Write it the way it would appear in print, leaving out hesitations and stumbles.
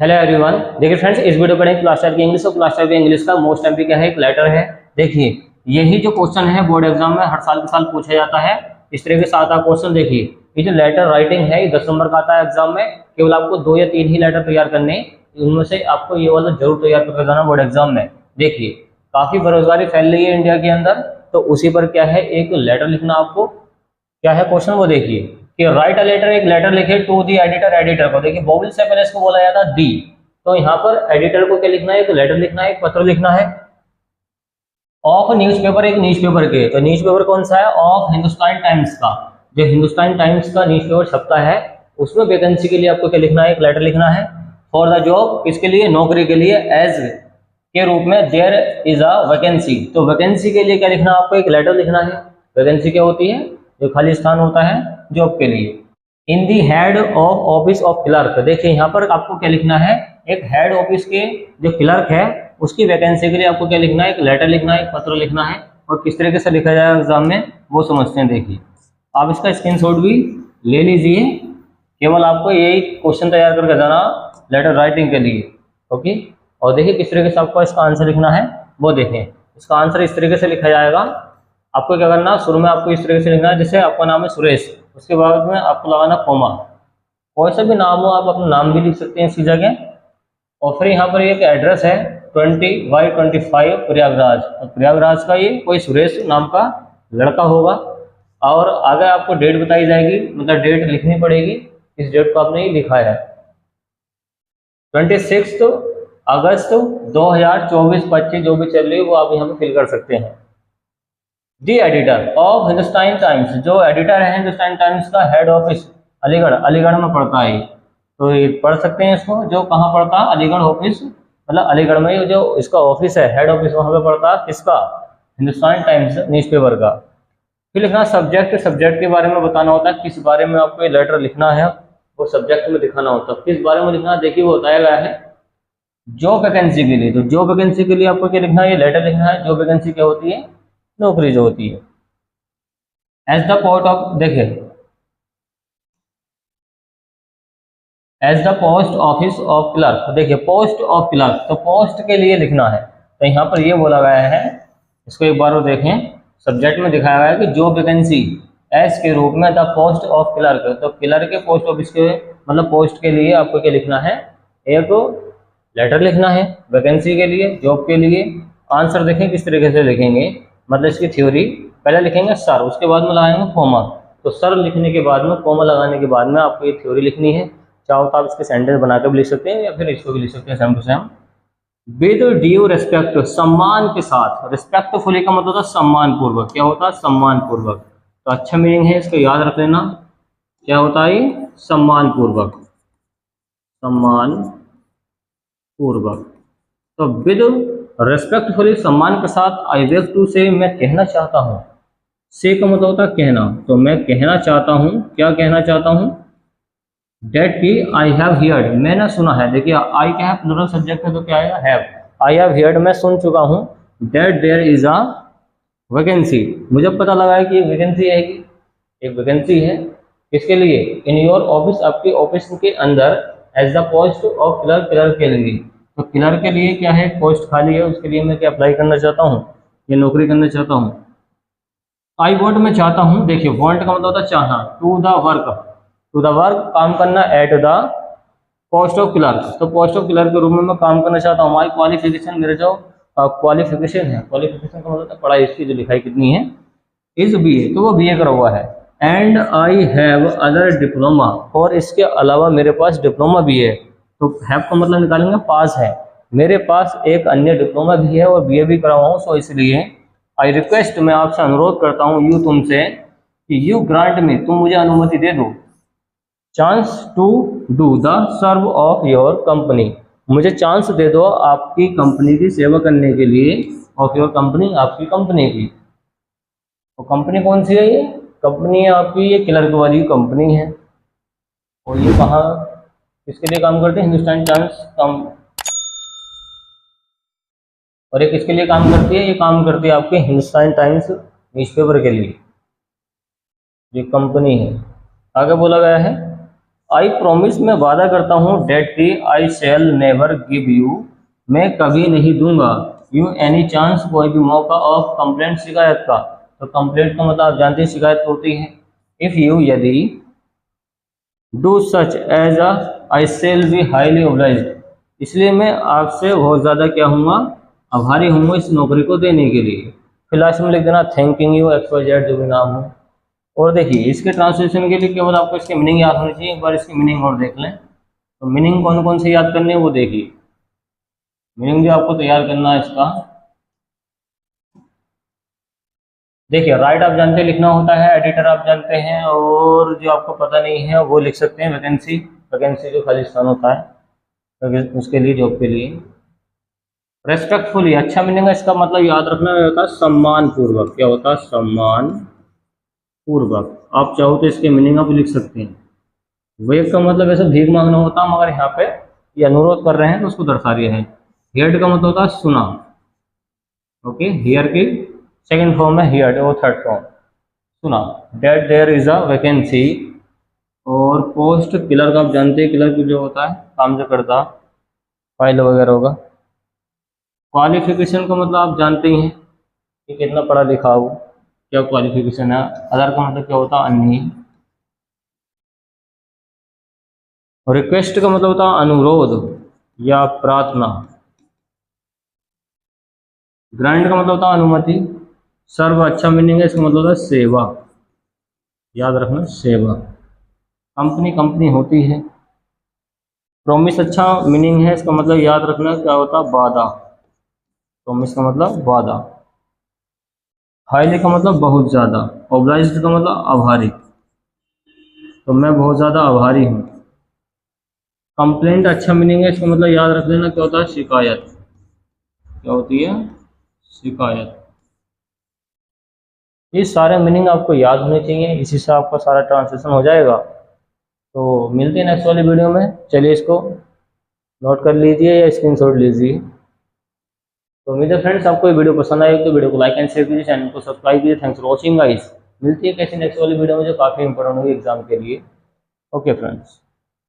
Hello everyone. देखिए friends, इस video पर क्लास टाइप की इंग्लिश और क्लास टाइप की इंग्लिश का मोस्ट एमपी क्या है, एक लेटर है। देखिए यही जो क्वेश्चन है बोर्ड एग्जाम में हर साल के साल पूछा जाता है। इस तरह के 7 क्वेश्चन। देखिए ये जो लेटर राइटिंग है ये 10 नंबर का आता है एग्जाम में। केवल आपको 2 या 3 ही लेटर तैयार करने, उनमें से आपको ये वाला जरूर तैयार करके जाना बोर्ड एग्जाम में। देखिए काफी बेरोजगारी फैल रही है इंडिया के अंदर, तो उसी पर क्या है एक लेटर लिखना। आपको क्या है क्वेश्चन वो देखिए कि राइट अ लेटर, एक लेटर लिखे टू दी एडिटर। एडिटर को देखिए वोवेल से पहले इसको बोला जाता है दी, तो यहाँ पर एडिटर को क्या लिखना है, एक लेटर लिखना है, एक पत्र लिखना है। ऑफ न्यूज़पेपर, एक न्यूज़पेपर के, तो न्यूज़पेपर कौन सा है, ऑफ हिंदुस्तान टाइम्स का। जो हिंदुस्तान टाइम्स का न्यूज़पेपर छपता है उसमें वैकेंसी के लिए आपको क्या लिखना है, एक लेटर लिखना है। फॉर द जॉब, किसके लिए, नौकरी के लिए। एज के रूप में, देयर इज अ वैकेंसी, तो वैकेंसी के लिए क्या लिखना है, आपको एक लेटर लिखना है। वैकेंसी क्या होती है, जो खाली स्थान होता है जॉब के लिए। In the head of office of clerk, देखिए यहाँ पर आपको क्या लिखना है, एक हेड ऑफिस के जो क्लर्क है उसकी वैकेंसी के लिए आपको क्या लिखना है, एक लेटर लिखना है, एक पत्र लिखना है। और किस तरीके से लिखा जाएगा एग्जाम में वो समझते हैं। देखिए आप इसका स्क्रीनशॉट भी ले लीजिए, केवल आपको यही क्वेश्चन तैयार करके जाना लेटर राइटिंग के लिए। ओके, और देखिए किस तरीके से आपको इसका आंसर लिखना है वो देखें। इसका आंसर इस तरीके से लिखा जाएगा। आपको क्या करना, शुरू में आपको इस तरीके से लिखना है, जैसे आपका नाम है सुरेश, उसके बाद में आपको लगाना कोमा। कोई सा भी नाम हो, आप अपना नाम भी लिख सकते हैं इसकी जगह। और फिर यहाँ पर एक एड्रेस है 20/25 प्रयागराज, और प्रयागराज का ये कोई सुरेश नाम का लड़का होगा। और आगे आपको डेट बताई जाएगी, मतलब डेट लिखनी पड़ेगी। इस डेट को आपने ही लिखा है 26 अगस्त 2024-25, जो भी चल रही है वो आप यहाँ पे फिल कर सकते हैं। दी एडिटर ऑफ हिंदुस्तान टाइम्स, जो एडिटर है हिंदुस्तान टाइम्स का, हेड ऑफिस अलीगढ़, अलीगढ़ में पड़ता है। तो ये पढ़ सकते हैं इसको, जो कहाँ पड़ता है, अलीगढ़ ऑफिस, मतलब अलीगढ़ में जो इसका ऑफिस है, हेड ऑफिस वहाँ पे पड़ता है। किसका, हिंदुस्तान टाइम्स न्यूज़पेपर का। फिर लिखना सब्जेक्ट, सब्जेक्ट के बारे में बताना होता है, किस बारे में आपको ये लेटर लिखना है वो सब्जेक्ट में दिखाना होता है। किस बारे में लिखना है, देखिए वो बताया गया है जॉब वैकेंसी के लिए। तो जॉब वैकेंसी के लिए आपको क्या लिखना है, ये लेटर लिखना है। जॉब वैकेंसी क्या होती है, नौकरी जो होती है। एज द पोस्ट ऑफ, देखिए as the post office of clerk, देखिए पोस्ट ऑफ क्लर्क, तो पोस्ट के लिए लिखना है। तो यहाँ पर ये बोला गया है, इसको एक बार और देखें। सब्जेक्ट में दिखाया गया है कि जॉब वैकेंसी एज के रूप में द पोस्ट ऑफ क्लर्क, तो क्लर्क के पोस्ट ऑफिस के मतलब पोस्ट के लिए आपको क्या लिखना है, एक लेटर लिखना है वैकेंसी के लिए, जॉब के लिए। आंसर देखें किस तरीके से लिखेंगे, मतलब इसकी थ्योरी पहले लिखेंगे सर, उसके बाद में लगाएंगे कॉमा। तो सर लिखने के बाद में, कॉमा लगाने के बाद में आपको ये थ्योरी लिखनी है। चाहो तो आप इसके सेंटेंस बना के भी लिख सकते हैं, या फिर इसको भी लिख सकते हैं same to same. With due respect, सम्मान के साथ। रिस्पेक्टफुली का मतलब होता है सम्मान पूर्वक। क्या होता है, सम्मान पूर्वक। तो अच्छा मीनिंग है, इसको याद रख लेना। क्या होता है ये, सम्मान पूर्वक, सम्मान पूर्वक। तो विद रेस्पेक्टफुली, सम्मान के साथ, आई बेग टू से, मैं कहना चाहता हूँ। से का मतलब होता है कहना, तो मैं कहना चाहता हूँ, क्या कहना चाहता हूँ, डेट की आई हैव हियर्ड, मैंने सुना है। देखिए आई क्या है, प्लूरल सब्जेक्ट है, तो क्या आएगा, हैव। आई हैव हियर्ड, मैं सुन चुका हूँ। That there is a vacancy, मुझे पता लगा है कि एक वैकेंसी है, एक वैकेंसी है। किसके लिए, इन योर ऑफिस, आपके ऑफिस के अंदर, as the post of clerk, clerk के लिए। तो क्लर्क के लिए क्या है, पोस्ट खाली है, उसके लिए मैं क्या अप्लाई करना चाहता हूँ, ये नौकरी करना चाहता हूँ। आई वॉन्ट, मैं चाहता हूँ। देखिए वॉन्ट का मतलब होता है चाहना। To the work, to the work काम करना, at the post of clerk, तो पोस्ट ऑफ क्लर्क के रूप में मैं काम करना चाहता हूँ। माई क्वालिफिकेशन, मेरे जो क्वालिफिकेशन है, क्वालिफिकेशन का मतलब पढ़ाई इसकी जो लिखाई कितनी है, इज बीए, तो वो बीए करा हुआ है। And I have other diploma, और इसके अलावा मेरे पास डिप्लोमा भी है। तो हैव का मतलब निकालेंगे पास है, मेरे पास एक अन्य डिप्लोमा भी है और बीए भी करा हुआ हूँ। सो इसलिए आई रिक्वेस्ट, मैं आपसे अनुरोध करता हूँ, यू तुमसे, कि यू ग्रांट में, तुम मुझे अनुमति दे दो, chance to do the serve of your company, मुझे चांस दे दो आपकी कंपनी की सेवा करने के लिए। ऑफ योर कंपनी, आपकी कंपनी की। तो कंपनी कौन सी है, ये कंपनी है आपकी, ये क्लर्क वाली कंपनी है। और ये कहाँ, किसके लिए काम करते हैं, हिंदुस्तान टाइम्स काम। और ये किसके लिए काम करती है, ये काम करती है आपके हिंदुस्तान टाइम्स न्यूज़पेपर के लिए, ये कंपनी है। आगे बोला गया है आई प्रोमिस, मैं वादा करता हूँ, डेट की, आई शैल नेवर गिव यू, मैं कभी नहीं दूंगा, यू एनी चांस, कोई भी मौका, ऑफ कंप्लेंट, शिकायत का। तो कंप्लेंट का मतलब आप जानते हैं शिकायत होती है। इफ यू, यदि, do such as a, I shall be highly obliged, इसलिए मैं आपसे बहुत ज़्यादा क्या हूँगा, आभारी हूँगा इस नौकरी को देने के लिए। फिर लास्ट में लिख देना थैंकिंग यू XYZ, जो भी नाम हो। और देखिए इसके ट्रांसलेशन के लिए केवल आपको इसकी मीनिंग याद होनी चाहिए। एक बार इसकी मीनिंग और देख लें। तो मीनिंग कौन कौन से याद करने हैं वो देखिए। मीनिंग जो आपको तैयार करना है इसका, देखिए राइट आप जानते हैं लिखना होता है, एडिटर आप जानते हैं, और जो आपको पता नहीं है वो लिख सकते हैं वैकेंसी। वैकेंसी जो खाली स्थान होता है उसके लिए, जॉब के लिए। रेस्पेक्टफुली, अच्छा मीनिंग है इसका, मतलब याद रखना होता है सम्मान पूर्वक। क्या होता है? सम्मान पूर्वक। आप चाहो तो इसके मीनिंग आप लिख सकते हैं। वेग का मतलब ऐसे भीख मांगना होता है, मगर यहाँ पे ये अनुरोध कर रहे हैं तो उसको दर्शा रहे हैं। हियर्ड का मतलब होता है सुना। ओके, हियर की सेकंड फॉर्म है हियर्ड, और थर्ड फॉर्म सुना। That there is a vacancy. और पोस्ट किलर का आप जानते हैं, किलर की जो होता है काम जो करता, फाइल वगैरह होगा। क्वालिफिकेशन का मतलब आप जानते ही हैं कि कितना पढ़ा लिखा हो, क्या क्वालिफिकेशन है। अदर का मतलब क्या होता है? अन्य। और रिक्वेस्ट का मतलब होता है अनुरोध या प्रार्थना। ग्रांट का मतलब होता है अनुमति। सर्व अच्छा मीनिंग है, इसका मतलब होता है सेवा। याद रखना, सेवा। कंपनी, कंपनी होती है। प्रोमिस अच्छा मीनिंग है, इसका मतलब याद रखना क्या होता है? वादा। प्रोमिस का मतलब वादा। हाईली का मतलब बहुत ज़्यादा। ऑब्लाइज्ड का मतलब आभारी, तो मैं बहुत ज़्यादा आभारी हूँ। कंप्लेंट अच्छा मीनिंग है, इसका मतलब याद रख लेना क्या होता है? शिकायत। क्या होती है? शिकायत। ये सारे मीनिंग आपको याद होने चाहिए, इसी से आपका सारा ट्रांसलेशन हो जाएगा। तो मिलते हैं नेक्स्ट वाली वीडियो में। चलिए इसको नोट कर लीजिए या स्क्रीनशॉट लीजिए। तो उम्मीद है फ्रेंड्स आपको ये वीडियो पसंद आए तो वीडियो को लाइक एंड शेयर कीजिए, चैनल को सब्सक्राइब कीजिए। Thanks for watching guys. मिलती है कैसे नेक्स्ट वाली वीडियो में जो काफ़ी इंपॉर्टेंट होगी एग्जाम के लिए। Okay friends.